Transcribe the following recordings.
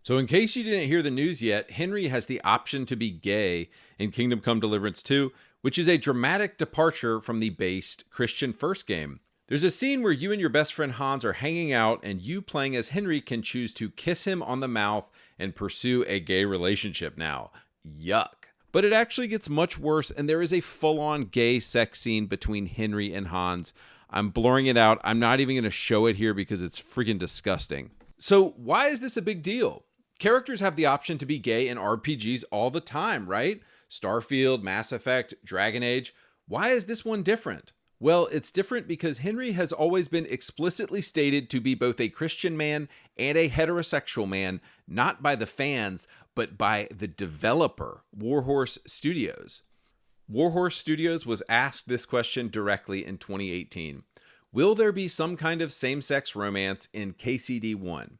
So in case you didn't hear the news yet, Henry has the option to be gay in Kingdom Come Deliverance 2, which is a dramatic departure from the based Christian first game. There's a scene where you and your best friend Hans are hanging out, and you playing as Henry can choose to kiss him on the mouth and pursue a gay relationship now. Yuck. But it actually gets much worse, and there is a full-on gay sex scene between Henry and Hans. I'm blurring it out. I'm not even going to show it here because it's freaking disgusting. So why is this a big deal? Characters have the option to be gay in RPGs all the time, right? Starfield, Mass Effect, Dragon Age. Why is this one different? Well, it's different because Henry has always been explicitly stated to be both a Christian man and a heterosexual man, not by the fans, but by the developer, Warhorse Studios. Warhorse Studios was asked this question directly in 2018. Will there be some kind of same-sex romance in KCD 1?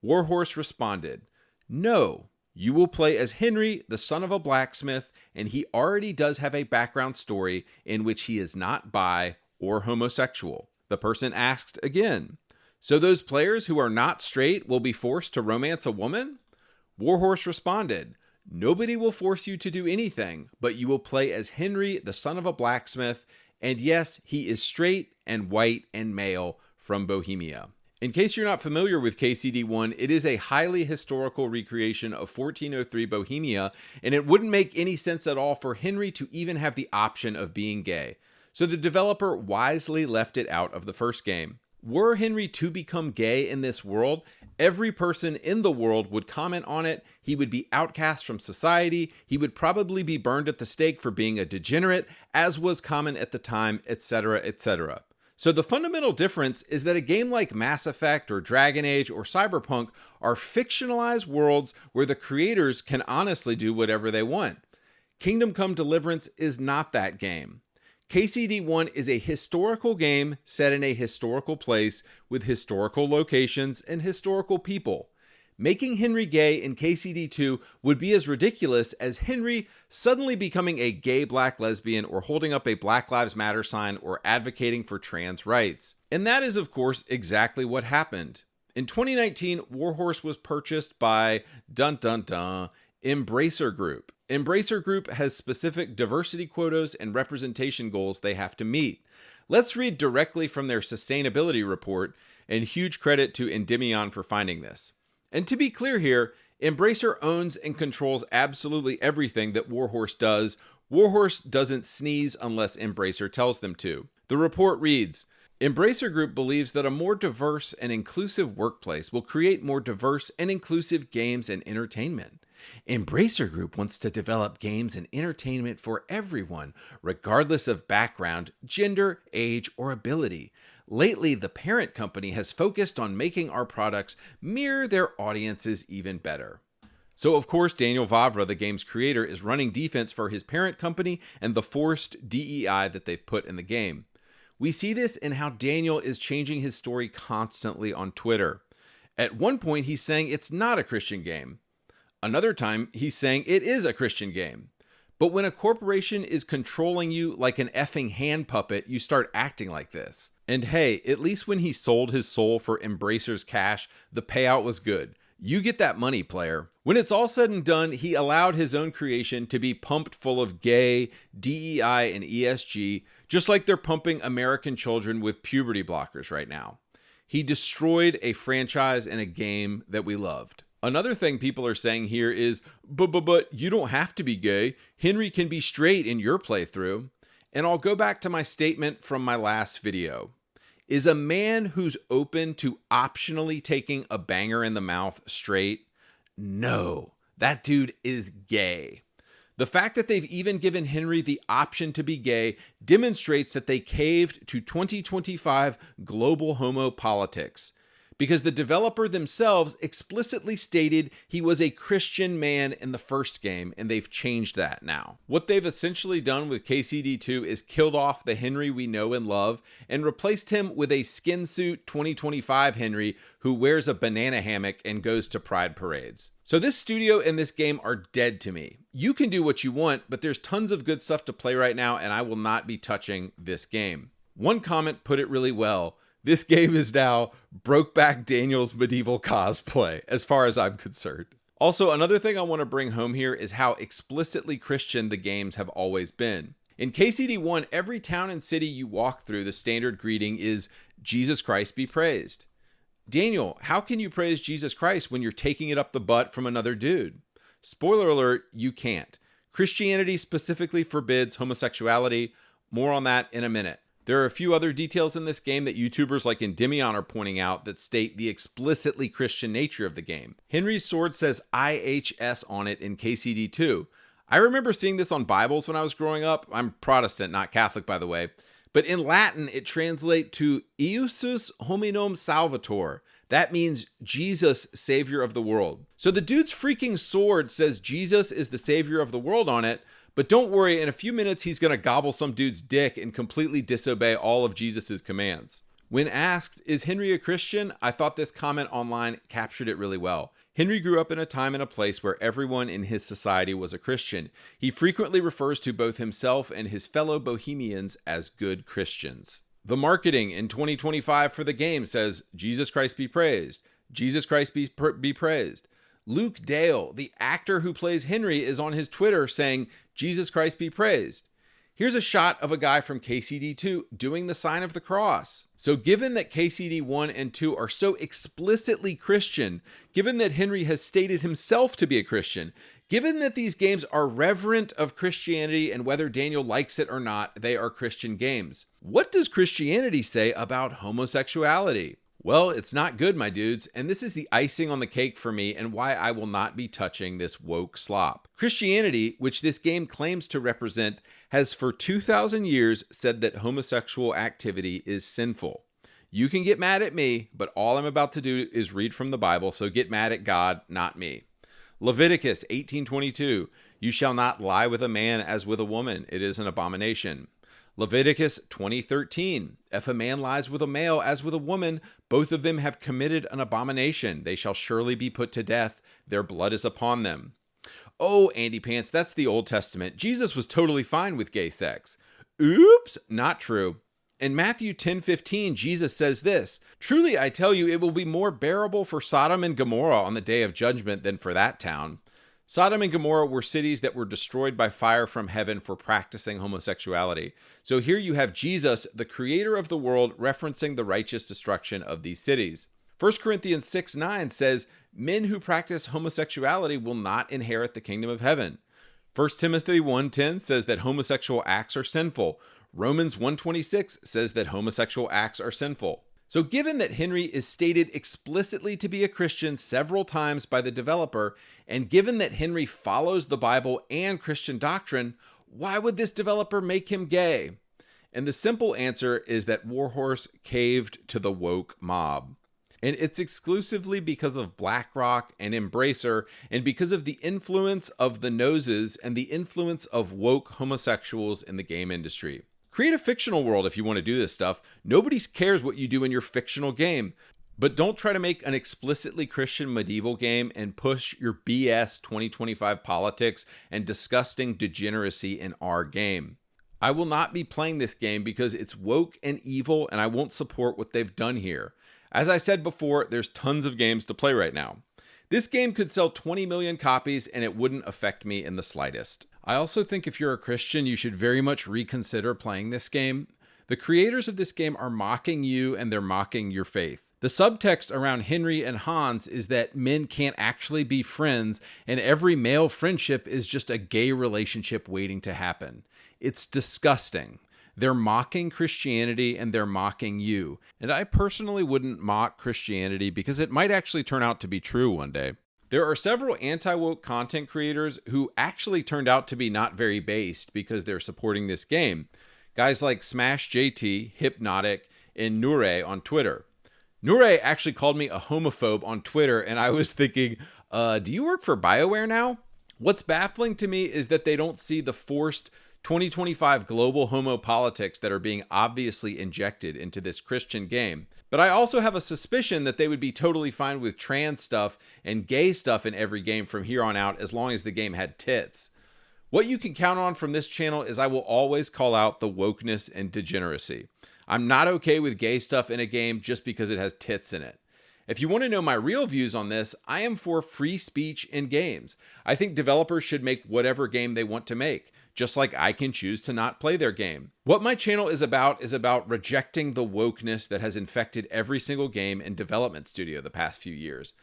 Warhorse responded, no, you will play as Henry, the son of a blacksmith, and he already does have a background story in which he is not bi or homosexual. The person asked again, so those players who are not straight will be forced to romance a woman? Warhorse responded, nobody will force you to do anything, but you will play as Henry, the son of a blacksmith, and yes, he is straight and white and male from Bohemia. In case you're not familiar with KCD1, it is a highly historical recreation of 1403 Bohemia, and it wouldn't make any sense at all for Henry to even have the option of being gay. So the developer wisely left it out of the first game. Were Henry to become gay in this world, every person in the world would comment on it, he would be outcast from society, he would probably be burned at the stake for being a degenerate, as was common at the time, etc., etc. So the fundamental difference is that a game like Mass Effect or Dragon Age or Cyberpunk are fictionalized worlds where the creators can honestly do whatever they want. Kingdom Come Deliverance is not that game. KCD1 is a historical game set in a historical place with historical locations and historical people. Making Henry gay in KCD2 would be as ridiculous as Henry suddenly becoming a gay black lesbian or holding up a Black Lives Matter sign or advocating for trans rights. And that is, of course, exactly what happened. In 2019, Warhorse was purchased by Embracer Group. Embracer Group has specific diversity quotas and representation goals they have to meet. Let's read directly from their sustainability report, and huge credit to Endymion for finding this. And to be clear here, Embracer owns and controls absolutely everything that Warhorse does. Warhorse doesn't sneeze unless Embracer tells them to. The report reads, Embracer Group believes that a more diverse and inclusive workplace will create more diverse and inclusive games and entertainment. Embracer Group wants to develop games and entertainment for everyone, regardless of background, gender, age, or ability. Lately, the parent company has focused on making our products mirror their audiences even better. So, of course, Daniel Vavra, the game's creator, is running defense for his parent company and the forced DEI that they've put in the game. We see this in how Daniel is changing his story constantly on Twitter. At one point, he's saying it's not a Christian game. Another time, he's saying it is a Christian game. But when a corporation is controlling you like an effing hand puppet, you start acting like this. And hey, at least when he sold his soul for Embracer's cash, the payout was good. You get that money, player. When it's all said and done, he allowed his own creation to be pumped full of gay, DEI, and ESG, just like they're pumping American children with puberty blockers right now. He destroyed a franchise and a game that we loved. Another thing people are saying here is, but you don't have to be gay. Henry can be straight in your playthrough. And I'll go back to my statement from my last video. Is a man who's open to optionally taking a banger in the mouth straight? No, that dude is gay. The fact that they've even given Henry the option to be gay demonstrates that they caved to 2025 global homo politics, because the developer themselves explicitly stated he was a Christian man in the first game, and they've changed that now. What they've essentially done with KCD2 is killed off the Henry we know and love and replaced him with a skin suit 2025 Henry who wears a banana hammock and goes to pride parades. So this studio and this game are dead to me. You can do what you want, but there's tons of good stuff to play right now, and I will not be touching this game. One comment put it really well. This game is now Brokeback Daniel's medieval cosplay, as far as I'm concerned. Also, another thing I want to bring home here is how explicitly Christian the games have always been. In KCD1, every town and city you walk through, the standard greeting is, Jesus Christ be praised. Daniel, how can you praise Jesus Christ when you're taking it up the butt from another dude? Spoiler alert, you can't. Christianity specifically forbids homosexuality. More on that in a minute. There are a few other details in this game that YouTubers like Endymion are pointing out that state the explicitly Christian nature of the game. Henry's sword says IHS on it in KCD2. I remember seeing this on Bibles when I was growing up. I'm Protestant, not Catholic, by the way. But in Latin, it translates to Iesus hominum salvator. That means Jesus, savior of the world. So the dude's freaking sword says Jesus is the savior of the world on it, but don't worry, in a few minutes, he's going to gobble some dude's dick and completely disobey all of Jesus's commands. When asked, is Henry a Christian? I thought this comment online captured it really well. Henry grew up in a time and a place where everyone in his society was a Christian. He frequently refers to both himself and his fellow Bohemians as good Christians. The marketing in 2025 for the game says, Jesus Christ be praised. Jesus Christ be praised. Luke Dale, the actor who plays Henry, is on his Twitter saying, Jesus Christ be praised. Here's a shot of a guy from KCD2 doing the sign of the cross. So given that KCD 1 and 2 are so explicitly Christian, given that Henry has stated himself to be a Christian, given that these games are reverent of Christianity and whether Daniel likes it or not, they are Christian games. What does Christianity say about homosexuality? Well, it's not good, my dudes, and this is the icing on the cake for me and why I will not be touching this woke slop. Christianity, which this game claims to represent, has for 2,000 years said that homosexual activity is sinful. You can get mad at me, but all I'm about to do is read from the Bible, so get mad at God, not me. Leviticus 18:22, you shall not lie with a man as with a woman, it is an abomination. Leviticus 20:13, if a man lies with a male as with a woman, both of them have committed an abomination. They shall surely be put to death. Their blood is upon them. Oh, Andy Pants, that's the Old Testament. Jesus was totally fine with gay sex. Oops, not true. In Matthew 10:15, Jesus says this, truly I tell you, it will be more bearable for Sodom and Gomorrah on the day of judgment than for that town. Sodom and Gomorrah were cities that were destroyed by fire from heaven for practicing homosexuality. So here you have Jesus, the creator of the world, referencing the righteous destruction of these cities. 1 Corinthians 6:9 says, men who practice homosexuality will not inherit the kingdom of heaven. 1 Timothy 1:10 says that homosexual acts are sinful. Romans 1:26 says that homosexual acts are sinful. So given that Henry is stated explicitly to be a Christian several times by the developer, and given that Henry follows the Bible and Christian doctrine, why would this developer make him gay? And the simple answer is that Warhorse caved to the woke mob. And it's exclusively because of BlackRock and Embracer, and because of the influence of the noses and the influence of woke homosexuals in the game industry. Create a fictional world if you want to do this stuff. Nobody cares what you do in your fictional game. But don't try to make an explicitly Christian medieval game and push your BS 2025 politics and disgusting degeneracy in our game. I will not be playing this game because it's woke and evil, and I won't support what they've done here. As I said before, there's tons of games to play right now. This game could sell 20 million copies and it wouldn't affect me in the slightest. I also think if you're a Christian, you should very much reconsider playing this game. The creators of this game are mocking you and they're mocking your faith. The subtext around Henry and Hans is that men can't actually be friends and every male friendship is just a gay relationship waiting to happen. It's disgusting. They're mocking Christianity and they're mocking you. And I personally wouldn't mock Christianity because it might actually turn out to be true one day. There are several anti-woke content creators who actually turned out to be not very based because they're supporting this game. Guys like Smash JT, Hypnotic, and Nure on Twitter. Nure actually called me a homophobe on Twitter, and I was thinking, do you work for BioWare now? What's baffling to me is that they don't see the forced 2025 global homo politics that are being obviously injected into this Christian game. But I also have a suspicion that they would be totally fine with trans stuff and gay stuff in every game from here on out as long as the game had tits. What you can count on from this channel is I will always call out the wokeness and degeneracy. I'm not okay with gay stuff in a game just because it has tits in it. If you want to know my real views on this, I am for free speech in games. I think developers should make whatever game they want to make, just like I can choose to not play their game. What my channel is about rejecting the wokeness that has infected every single game and development studio the past few years.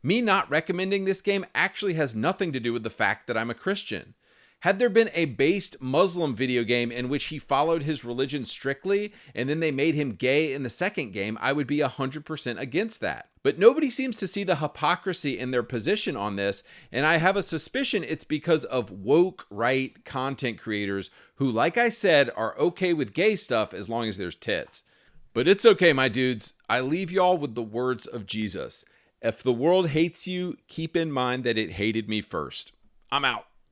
Me not recommending this game actually has nothing to do with the fact that I'm a Christian. Had there been a based Muslim video game in which he followed his religion strictly and then they made him gay in the second game, I would be 100% against that. But nobody seems to see the hypocrisy in their position on this, and I have a suspicion it's because of woke right content creators who, like I said, are okay with gay stuff as long as there's tits. But it's okay, my dudes. I leave y'all with the words of Jesus. If the world hates you, keep in mind that it hated me first. I'm out.